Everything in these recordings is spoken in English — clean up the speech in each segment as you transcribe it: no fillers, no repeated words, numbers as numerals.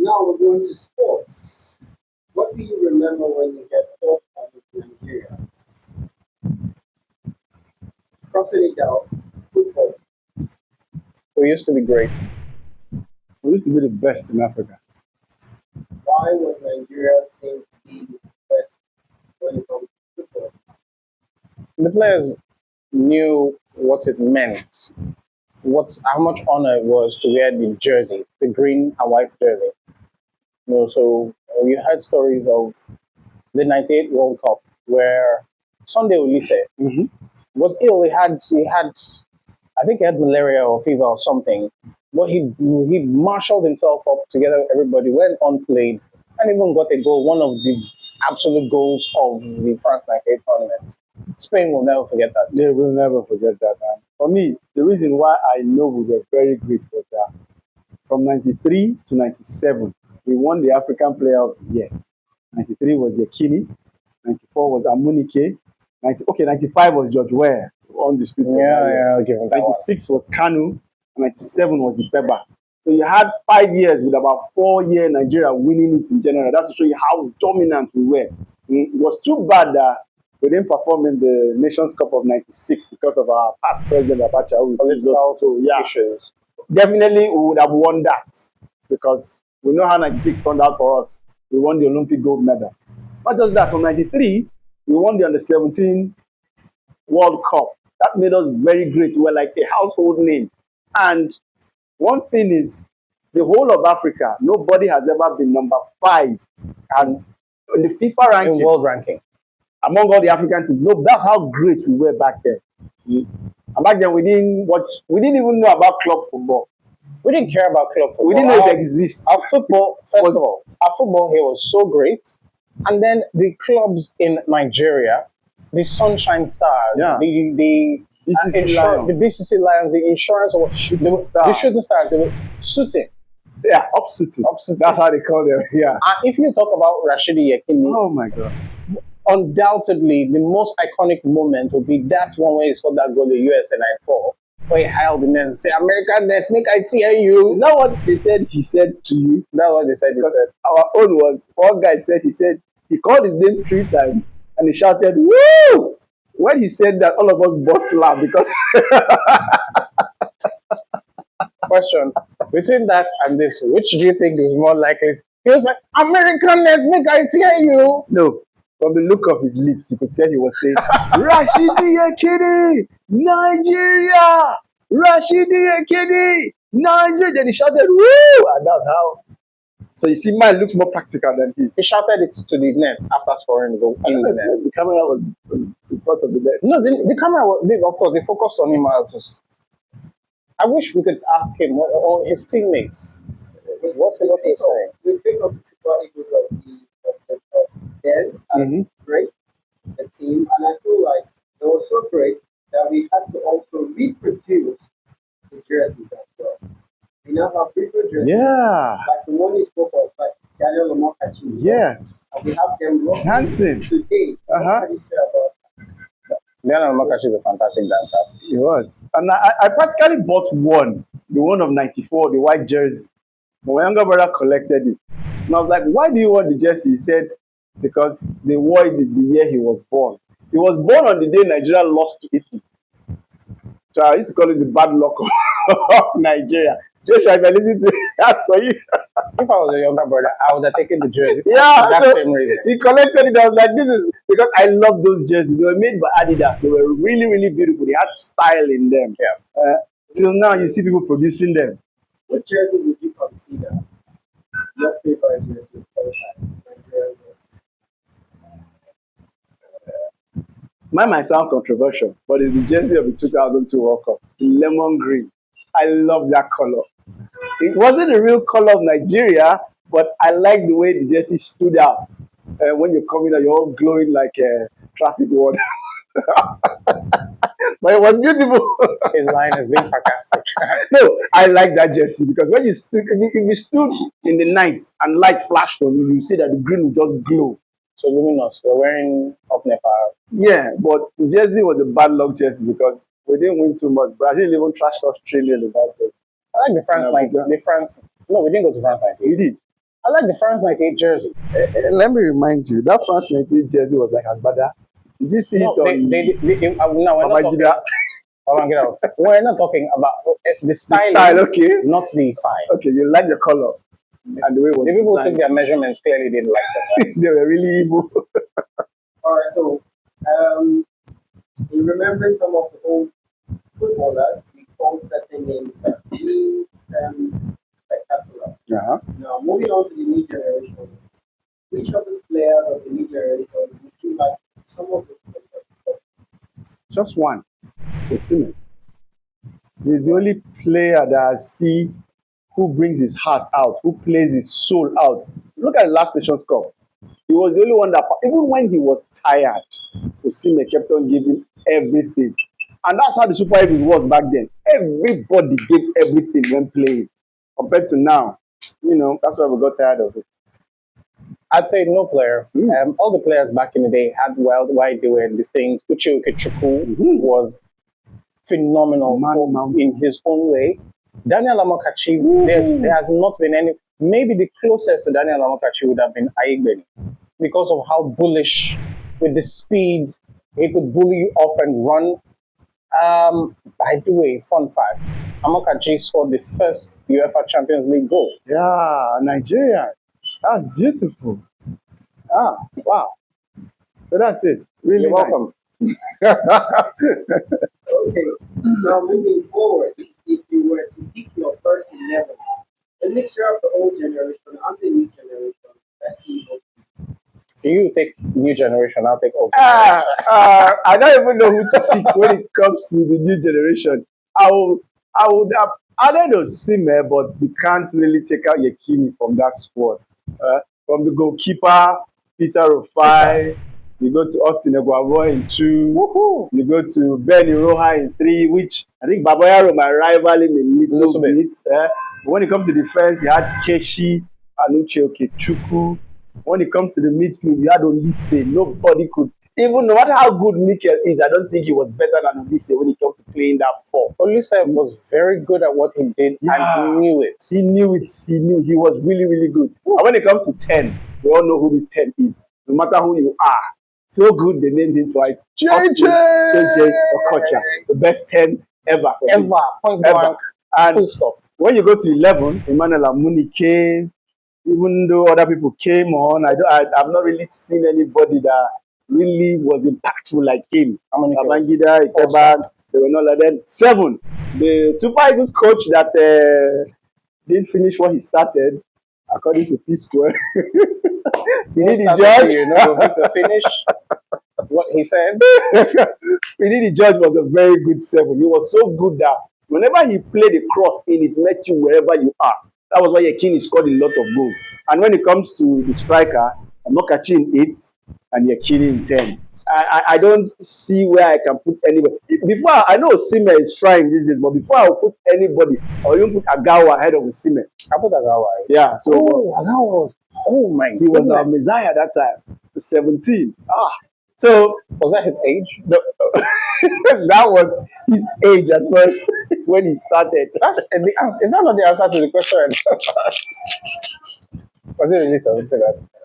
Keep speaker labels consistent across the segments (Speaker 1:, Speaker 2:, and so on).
Speaker 1: now we're going to sports. What do you remember when you get sports on in Nigeria? Crossing it down, football.
Speaker 2: We used to be great.
Speaker 3: We used to be the best in Africa.
Speaker 1: Why was Nigeria seen to be the best when it comes to football?
Speaker 2: The players knew what it meant, how much honor it was to wear the jersey, the green and white jersey. So we heard stories of the '98 World Cup where Sunday Olise
Speaker 3: Mm-hmm.
Speaker 2: was ill. I think he had malaria or fever or something. But he marshaled himself up together with everybody, went on, played, and even got a goal, one of the absolute goals of the France '98 tournament. Spain will never forget that.
Speaker 3: They will never forget that. Man. For me, the reason why I know we were very great was that from '93 to '97, we won the African Player of the Year. '93 was Yekini, '94 was Amunike, '95 was George Weah, undisputed.
Speaker 2: Yeah, I'll give him that one.
Speaker 3: '96 was Kanu, and '97 was Ipeba. So you had 5 years with about 4 years Nigeria winning it in general. That's to show you how dominant we were. It was too bad that we didn't perform in the Nations Cup of '96 because of our past president Abacha.
Speaker 2: Political
Speaker 3: Yeah,
Speaker 2: issues.
Speaker 3: definitely we would have won that because we know how '96 turned out for us. We won the Olympic gold medal. Not just that, from '93, we won the Under-17 World Cup. That made us very great. We were like a household name. And one thing is, the whole of Africa, nobody has ever been number 5 as in the FIFA
Speaker 2: In
Speaker 3: ranking
Speaker 2: world ranking.
Speaker 3: among all the African teams. No, that's how great we were back then. And back then, we didn't even know about club football.
Speaker 2: We didn't care about club football.
Speaker 3: We didn't know it exists.
Speaker 2: Our football, first of all, our football here was so great. And then the clubs in Nigeria, the Sunshine Stars,
Speaker 3: Yeah.
Speaker 2: the
Speaker 3: BCC Lions.
Speaker 2: the BCC Lions, the insurance, the Shooting Stars, they were suiting.
Speaker 3: Yeah, upsuiting.
Speaker 2: Upsuiting.
Speaker 3: That's how they call them. Yeah.
Speaker 2: And if you talk about Rashidi Yekini,
Speaker 3: Oh my God.
Speaker 2: undoubtedly the most iconic moment would be that one where he scored that goal in USA '94, where he held the net and said, "American nets, make I tear you."
Speaker 3: Is that what they said he said to you?
Speaker 2: That's what they said. He
Speaker 3: Because
Speaker 2: said.
Speaker 3: our own was, one guy said, he called his name 3 times and he shouted, "Woo!" When he said that, all of us burst laugh because
Speaker 2: Question: between that and this, which do you think is more likely? He was like, "American nets, make I tear you."
Speaker 3: no, from the look of his lips, you could tell he was saying, "Rashidi Yekini, Nigeria! Rashidi Yekini, Nigeria!" Then he shouted, "Woo!" And that's how. So you see, mine looks more practical than his.
Speaker 2: He shouted it to the net after scoring the goal in the net.
Speaker 3: The camera was in front of the net.
Speaker 2: No, the camera, of course, they focused on him. I wish we could ask him or his teammates. What's he saying?
Speaker 1: We speak of the Super Eagles of then as great, the team, and I feel like they were so great that we had to also reproduce the jerseys as well. We now have different jerseys,
Speaker 3: Yeah.
Speaker 1: like the one you spoke of, like Daniel Omokachi.
Speaker 3: Yes.
Speaker 1: And we have them
Speaker 3: Dancing.
Speaker 1: today. What can you say about
Speaker 2: Leonard Makachi is a fantastic dancer.
Speaker 3: It was. And I practically bought one, the one of '94, the white jersey. But my younger brother collected it. And I was like, "Why do you want the jersey?" He said, "Because they wore it the year he was born." He was born on the day Nigeria lost to Italy. So I used to call it the bad luck of Nigeria. Joshua, if I listen to it, that's for you.
Speaker 2: If I was a younger brother, I would have taken the jersey.
Speaker 3: Yeah,
Speaker 2: for that
Speaker 3: so
Speaker 2: same reason.
Speaker 3: he collected it. I was like, this is because I love those jerseys. They were made by Adidas. They were really, really beautiful. They had style in them.
Speaker 2: Yeah.
Speaker 3: Till now, you see people producing them.
Speaker 1: what jersey would you consider your favorite jersey of all time? Nigeria.
Speaker 3: Mine might sound controversial, but it's the jersey of the 2002 World Cup, the lemon green. I love that color. It wasn't the real color of Nigeria, but I like the way the jersey stood out. When you're coming out, you're all glowing like a traffic warden. But it was beautiful.
Speaker 2: His line has been sarcastic.
Speaker 3: No, I like that jersey because when you stood, if you stood in the night and light flashed on you, you see that the green would just glow.
Speaker 2: So luminous. We're wearing up Nepal.
Speaker 3: Yeah, but the jersey was a bad luck jersey because we didn't win too much. Brazil even trashed us 3-0 in that jersey.
Speaker 2: I like the France
Speaker 3: Yeah,
Speaker 2: line. The France. No, we didn't go to France 98.
Speaker 3: We did.
Speaker 2: I like the France 98 jersey.
Speaker 3: Let me remind you, that France 98 jersey was like Agbada. Did you see
Speaker 2: No,
Speaker 3: it on
Speaker 2: no, we're not talking.
Speaker 3: Babangida?
Speaker 2: We're not talking about the styling,
Speaker 3: Style, okay.
Speaker 2: not the size.
Speaker 3: Okay, you like the color and the way it was
Speaker 2: The people who
Speaker 3: designed.
Speaker 2: took their measurements clearly didn't like them.
Speaker 3: They were really evil.
Speaker 1: All right, so in remembering some of the old footballers, we call certain names being spectacular.
Speaker 3: Uh-huh.
Speaker 1: Now, moving on to the new generation, which of these players of the new generation would you like some of the players?
Speaker 3: Just one. Osimhen. He's the only player that I see who brings his heart out, who plays his soul out. Look at the last Nations Cup. He was the only one that, even when he was tired, Osimhen kept on giving everything. And that's how the Super Eagles was back then. Everybody gave everything when playing. Compared to now, that's why we got tired of it.
Speaker 2: I'd say no player. All the players back in the day had why they were distinct. Uche Okechukwu was phenomenal in his own way. Daniel Amokachi, there has not been any. Maybe the closest to Daniel Amokachi would have been Aigbeni because of how bullish, with the speed, he could bully you off and run. By the way, fun fact: Amokachi scored the first UEFA Champions League goal.
Speaker 3: Yeah, Nigerian. That's beautiful. Ah, wow. So that's it. Really
Speaker 2: You're welcome.
Speaker 1: Okay, now moving forward, if you were to pick your first 11, a mixture of the old generation and the new generation, let's see.
Speaker 2: You take new generation, I'll take old generation.
Speaker 3: I don't even know who to pick when it comes to the new generation. I would have added Osimhen, but you can't really take out Yekini from that squad. From the goalkeeper, Peter Rufai, you go to Austin Eguavoen in 2, woohoo. You go to Ben Iroha in 3, which I think Babayaro might rival him a little bit. When it comes to defense, you had Keshi, Anuche Okechukwu. When it comes to the midfield, you had Olise. Nobody could, even no matter how good Mikel is, I don't think he was better than Olise when it comes to playing that 4.
Speaker 2: Olise was very good at what he did and he knew it.
Speaker 3: He knew it. He knew he was really, really good. And when it comes to 10, we all know who this 10 is. No matter who you are. So good, they named him twice. JJ Okocha. The best 10 ever.
Speaker 2: Point blank.
Speaker 3: And
Speaker 2: full stop.
Speaker 3: When you go to 11, Emmanuel Amuni came. Even though other people came on, I've not really seen anybody that really was impactful like him. Babangida, Ikeba, they were not like that. 7, the Super Eagles coach that didn't finish what he started, according to P Square. He did the judge.
Speaker 2: To finish what he said.
Speaker 3: He did the judge was a very good 7. He was so good that whenever he played a cross in, it met you wherever you are. That was why Yekini scored a lot of goals. And when it comes to the striker, Amokachi in 8 and Yekini in 10. I don't see where I can put anybody. Before, I know Osimhen is trying these days, but before I will put anybody, I will even put Agawa ahead of Osimhen.
Speaker 2: I put Agawa.
Speaker 3: Yeah, so
Speaker 2: Agawa was, my
Speaker 3: he was our Messiah that time, 17. So
Speaker 2: was that his age?
Speaker 3: No, that was his age at first when he started.
Speaker 2: That's the answer. Is that not the answer to the question? Was it really 17?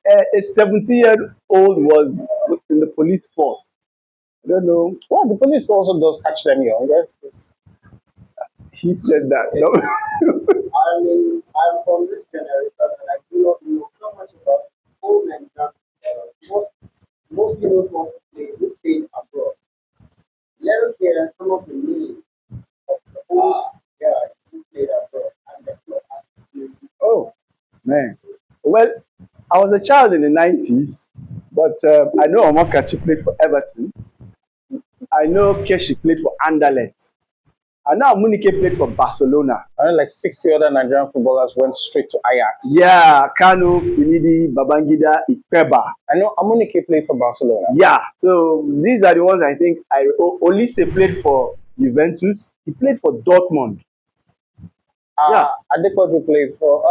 Speaker 3: A 17-year-old was in the police force. I don't know.
Speaker 2: Well, the police also does catch them young. Yes.
Speaker 3: He said that. No.
Speaker 1: I mean, I'm from this generation and I do not know so much about old Nigerian. Mostly those ones who played abroad. Let us hear some of the names of the old guys who played abroad and the club.
Speaker 3: Oh, man. Well, I was a child in the 90s, but I know Omokachi played for Everton. I know Keshi played for Anderlecht. I know Amunike played for Barcelona.
Speaker 2: I know like 60 other Nigerian footballers went straight to Ajax.
Speaker 3: Yeah, Kanu, Finidi, Babangida, Ikeba.
Speaker 2: I know Amunike played for Barcelona.
Speaker 3: Yeah, so these are the ones I think. Olise played for Juventus. He played for Dortmund.
Speaker 2: Adequately played for.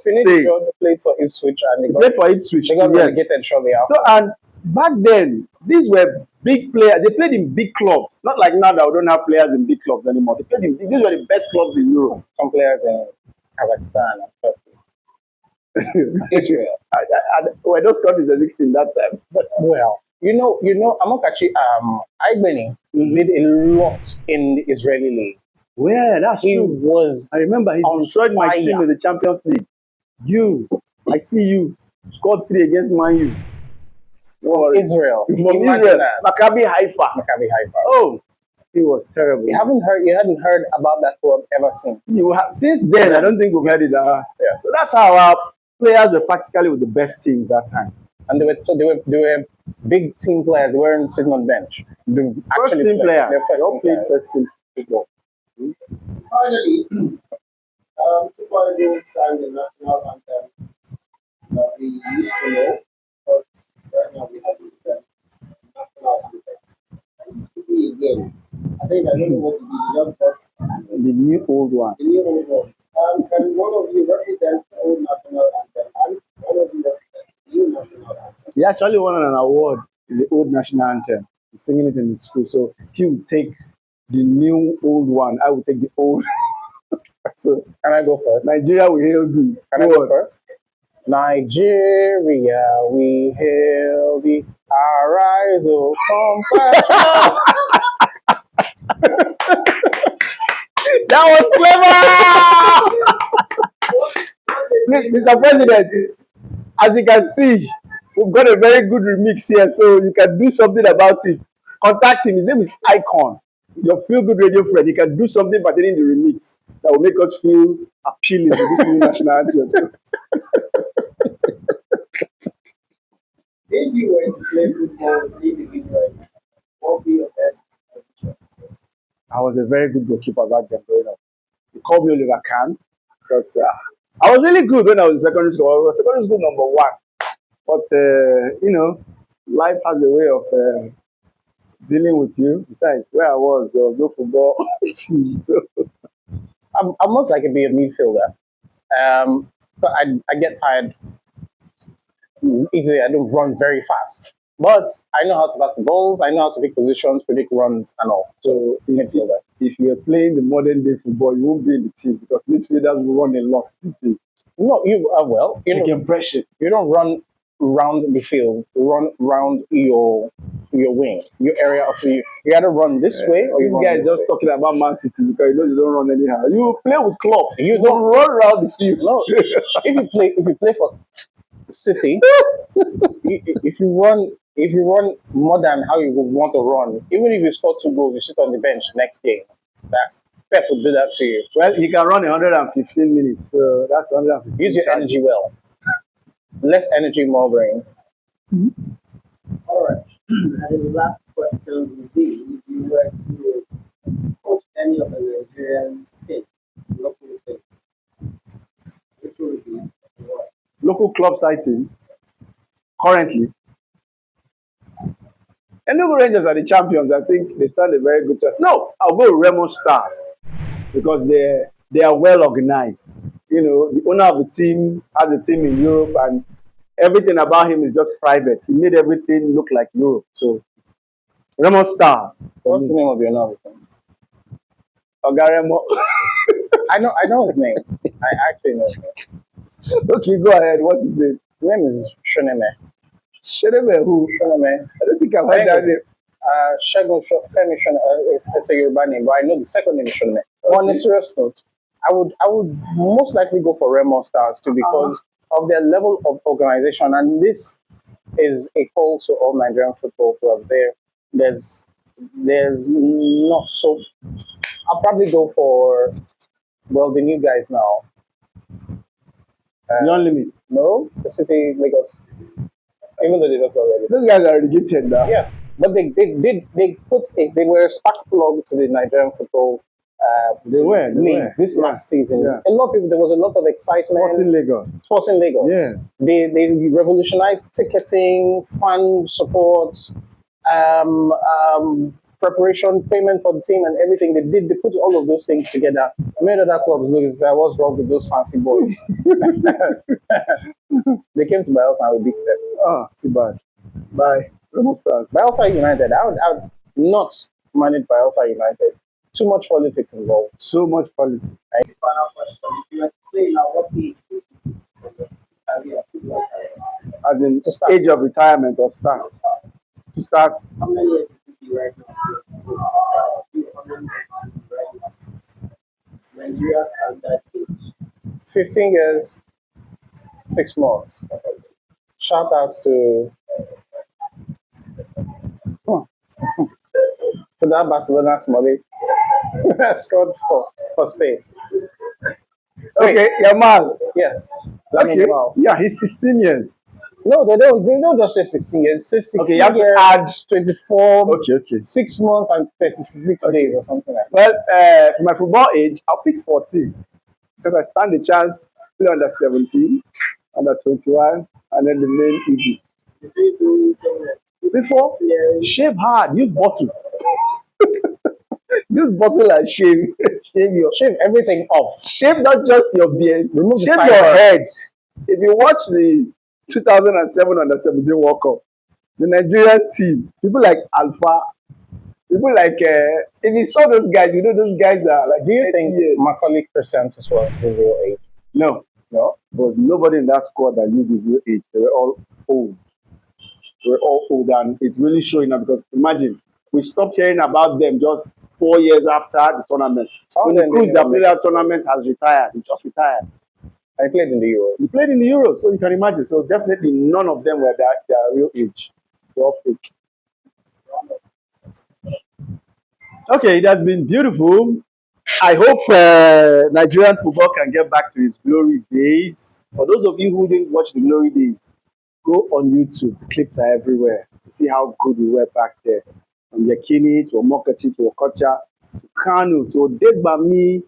Speaker 3: Finidi
Speaker 2: played for Ipswich and
Speaker 3: he played for Ipswich.
Speaker 2: They got relegated shortly after.
Speaker 3: So and back then, these were big players. They played in big clubs. Not like now that we don't have players in big clubs anymore. These were the best clubs in Europe.
Speaker 2: Some players in Kazakhstan and Turkey. Israel.
Speaker 3: Were those countries existing that time?
Speaker 2: Well, Amokachi Aigbeni did a lot in the Israeli league.
Speaker 3: Yeah, that's
Speaker 2: He
Speaker 3: true.
Speaker 2: was
Speaker 3: I remember he
Speaker 2: on
Speaker 3: destroyed my
Speaker 2: fire.
Speaker 3: team in the Champions League. I see you scored 3 against Man U.
Speaker 2: From Israel.
Speaker 3: From
Speaker 2: Imagine
Speaker 3: Israel,
Speaker 2: that.
Speaker 3: Maccabi Haifa.
Speaker 2: Maccabi Haifa.
Speaker 3: Oh, he was terrible.
Speaker 2: You hadn't heard about that club ever since.
Speaker 3: Since then, I don't think we've heard it.
Speaker 2: Yeah.
Speaker 3: So that's how our players were practically with the best teams that time.
Speaker 2: And they were big team players. They weren't sitting on bench. They
Speaker 3: First team players. They all played
Speaker 2: players.
Speaker 3: first team football.
Speaker 1: Finally, Super Eagles sang the national anthem that we used to know, but right now we have the national anthem. It used to be again. I think I don't know what to be the young bucks,
Speaker 3: The new old one.
Speaker 1: the new old one. Can one of you represent the old national anthem and one of you represent the new national anthem?
Speaker 3: He actually won an award in the old national anthem. He's singing it in his school. So he would take the new old one. I would take the old. So
Speaker 2: Can I go first?
Speaker 3: Nigeria will hail thee.
Speaker 2: Can I go first? Nigeria, we hail thee. Arise, O compatriots.
Speaker 3: That was clever! Mr. President, as you can see, we've got a very good remix here, so you can do something about it. Contact him. His name is Icon. Your feel good radio friend. He can do something pertaining the remix that will make us feel appealing to this new national anthem.
Speaker 1: If you were to play football individually, what would be your best position?
Speaker 3: I was a very good goalkeeper back then growing up. They called me Oliver Kahn because I was really good when I was in secondary school. I was secondary school number 1. But, life has a way of dealing with you. Besides, where I was, there was no football team. So,
Speaker 2: I'm most likely to be a midfielder. But I get tired easily. I don't run very fast. But I know how to pass the balls. I know how to pick positions, predict runs, and all. So, midfielder.
Speaker 3: if you are playing the modern day football, you won't be in the team because midfielders will run a lot these days.
Speaker 2: No,
Speaker 3: Impression.
Speaker 2: you don't run round the field. You run round your wing, your area of the. You either run this way or you
Speaker 3: This
Speaker 2: run
Speaker 3: guy is
Speaker 2: this
Speaker 3: just
Speaker 2: way.
Speaker 3: talking about Man City because you don't run anyhow. You play with club.
Speaker 2: You
Speaker 3: don't run around the field.
Speaker 2: No, if you play for City, if you run more than how you would want to run, even if you score 2 goals, you sit on the bench next game. That's Pep would do that to you.
Speaker 3: Well, he can run 115 minutes, so that's 115.
Speaker 2: Use your energy well. Less energy, more brain.
Speaker 1: All right. And the last question would be if you were to coach any of the Nigerian teams, local teams, which would it be? And why?
Speaker 3: Local club side teams currently. Enugu Rangers are the champions. I think they stand a very good chance. No, I'll go with Remo Stars because they are well organized. The owner of the team has a team in Europe and everything about him is just private. He made everything look like Europe. So Remo Stars.
Speaker 2: What's the name of your novel?
Speaker 3: Ogaremo.
Speaker 2: I know his name. I actually know his name.
Speaker 3: Okay, go ahead. What's his name?
Speaker 2: His name is Shoneme.
Speaker 3: Shoneme who?
Speaker 2: Shoneme.
Speaker 3: I don't think I've heard that name.
Speaker 2: Shagun Femi Shoneme. It's a Yoruba name, but I know the second name is Shoneme. Okay. On a serious note, I would most likely go for Remo Stars too because of their level of organization, and this is a call to all Nigerian football clubs. There's not so. I'll probably go for the new guys now.
Speaker 3: Beyond Limit.
Speaker 2: No, the City Lagos. Even though they just got ready.
Speaker 3: Those guys are relegated now.
Speaker 2: Yeah, but they were a spark plug to the Nigerian football.
Speaker 3: They were
Speaker 2: this last season.
Speaker 3: Yeah.
Speaker 2: A lot of people. There was a lot of excitement. Sporting Lagos.
Speaker 3: Yes.
Speaker 2: They revolutionized ticketing, fan support, preparation, payment for the team, and everything. They put all of those things together. Made other clubs look as what's wrong with those fancy boys. They came to Bielsa and we beat them.
Speaker 3: Ah, too bad. Bye.
Speaker 2: Bielsa United. I would not manage Bielsa United. Too much politics involved.
Speaker 3: So much politics.
Speaker 1: Final question. If you were to play now, what age would you be?
Speaker 3: in
Speaker 2: To start.
Speaker 3: age of retirement or start? To start,
Speaker 1: How many years do you right now? How many years right now? Nigeria's at that age.
Speaker 2: 15 years, 6 months. Shout outs to that Barcelona's money scored for Spain.
Speaker 3: okay, Yamal.
Speaker 2: Yes. Lamine
Speaker 3: Okay,
Speaker 2: Yamal.
Speaker 3: yeah, he's 16 years.
Speaker 2: No, they don't just say 16 years. Say 16
Speaker 3: Okay, you have to
Speaker 2: years,
Speaker 3: add.
Speaker 2: 24,
Speaker 3: Okay.
Speaker 2: 6 months and 36
Speaker 3: Okay.
Speaker 2: days or something like that.
Speaker 3: Well, for my football age, I'll pick 14 because I stand a chance play under 17, under 21, and then the main EG.
Speaker 1: If you do something
Speaker 3: Before,
Speaker 1: yeah,
Speaker 3: shave hard, use bottle. Use bottle and shave.
Speaker 2: Shave everything off.
Speaker 3: Shave not just your beard,
Speaker 2: Remove the
Speaker 3: shave
Speaker 2: sideburns.
Speaker 3: your head. If you watch the 2007 under 17 World Cup, the Nigerian team, people like Alpha, people like, if you saw those guys, you know those guys are like,
Speaker 2: Do you think
Speaker 3: years.
Speaker 2: Macaulay Crescentus was his real age?
Speaker 3: No. There was nobody in that squad that used his real age. They were all old. And it's really showing up because imagine, we stopped hearing about them just 4 years after the tournament.
Speaker 2: Some of
Speaker 3: When
Speaker 2: them
Speaker 3: Cruz
Speaker 2: didn't
Speaker 3: that
Speaker 2: even
Speaker 3: played
Speaker 2: make
Speaker 3: that tournament has retired. He just retired.
Speaker 2: I played in the Euro.
Speaker 3: He played in the Euros, so you can imagine. So definitely none of them were their real age. They're all fake. Okay, it has been beautiful. I hope Nigerian football can get back to its glory days. For those of you who didn't watch the glory days, go on YouTube. The clips are everywhere to see how good we were back there. From Yakini to Omokachi to Okocha to Kanu to Odegbami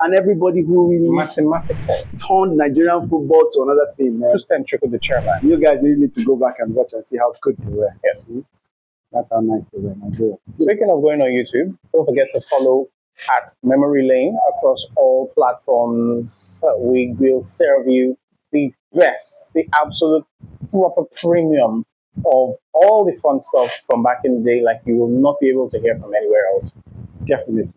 Speaker 3: and everybody who really
Speaker 2: Mathematical.
Speaker 3: turned Nigerian football to another thing, man.
Speaker 2: Christian Trickle, the chairman.
Speaker 3: You guys really need to go back and watch and see how good they were.
Speaker 2: Yes.
Speaker 3: That's how nice they were, Nigeria.
Speaker 2: Speaking of going on YouTube, don't forget to follow at Memory Lane across all platforms. We will serve you the best, the absolute proper premium of all the fun stuff from back in the day, like you will not be able to hear from anywhere else.
Speaker 3: Definitely.